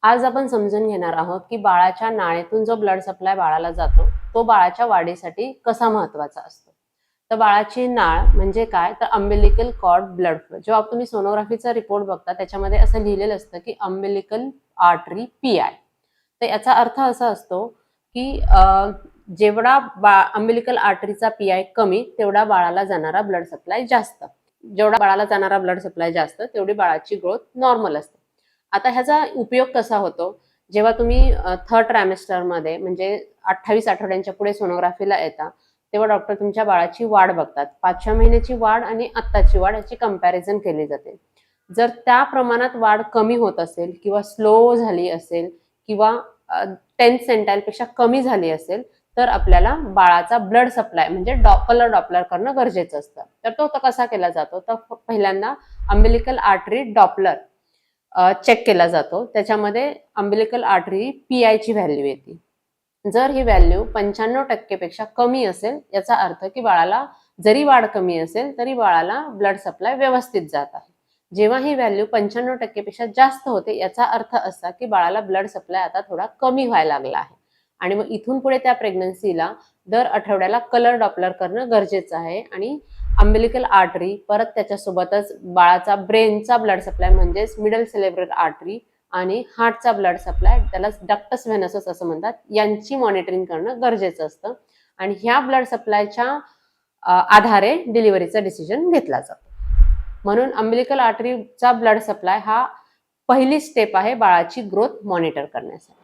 आज आपण समजून घेणार आहोत की बाळाच्या नाळेतून जो ब्लड सप्लाय बाळाला जातो तो बाळाच्या वाढीसाठी कसा महत्वाचा असतो. तर बाळाची नाळ म्हणजे काय, तर अम्बिलिकल कॉर्ड ब्लड फ्लो. जेव्हा तुम्ही सोनोग्राफीचा रिपोर्ट बघता त्याच्यामध्ये असं लिहिलेलं असतं की अम्बिलिकल आर्टरी पीआय. तर याचा अर्थ असा असतो की जेवढा अम्बिलिकल आर्टरीचा पीआय कमी तेवढा बाळाला जाणारा ब्लड सप्लाय जास्त. जेवढा बाळाला जाणारा ब्लड सप्लाय जास्त तेवढी बाळाची ग्रोथ नॉर्मल असते. आता ह्याचा उपयोग कसा होतो, जेव्हा तुम्ही थर्ड ट्रायमेस्टरमध्ये म्हणजे 28 आठवड्यांच्या पुढे सोनोग्राफीला येता, तेव्हा डॉक्टर तुमच्या बाळाची वाढ बघतात. 5व्या महिन्याची वाढ आणि आत्ताची वाढ याची कंपॅरिझन केली जाते. जर त्या प्रमाणात वाढ कमी होत असेल किंवा स्लो झाली असेल किंवा 10th सेंटाईलपेक्षा कमी झाली असेल, तर आपल्याला बाळाचा ब्लड सप्लाय म्हणजे कलर डॉपलर करणं गरजेचं असतं. तर तो कसा केला जातो, तर पहिल्यांदा अम्बिलिकल आर्टरी डॉपलर चेक केला जातो. त्याच्यामध्ये अम्बिलिकल आर्टरी पीआयची व्हॅल्यू येते. जर ही व्हॅल्यू 95% पेक्षा कमी असेल, याचा अर्थ की बाळाला जरी वाढ कमी असेल तरी बाळाला ब्लड सप्लाय व्यवस्थित जात आहे. जेव्हा ही व्हॅल्यू 95% पेक्षा जास्त होते, याचा अर्थ असा की बाळाला ब्लड सप्लाय आता थोडा कमी व्हायला लागला आहे आणि मग इथून पुढे त्या प्रेग्नन्सीला दर आठवड्याला कलर डॉपलर करणं गरजेचं आहे आणि अम्बिलिकल आर्टरी परत त्याच्यासोबतच बाळाचा ब्रेनचा ब्लड सप्लाय म्हणजेच मिडल सेरेब्रल आर्टरी आणि हार्टचा ब्लड सप्लाय, त्याला डक्टस व्हेनसस असं म्हणतात, यांची मॉनिटरिंग करणं गरजेचं असतं आणि ह्या ब्लड सप्लायच्या आधारे डिलिव्हरीचा डिसिजन घेतला जातो. म्हणून अम्बिलिकल आर्टरीचा ब्लड सप्लाय हा पहिली स्टेप आहे बाळाची ग्रोथ मॉनिटर करण्यासाठी.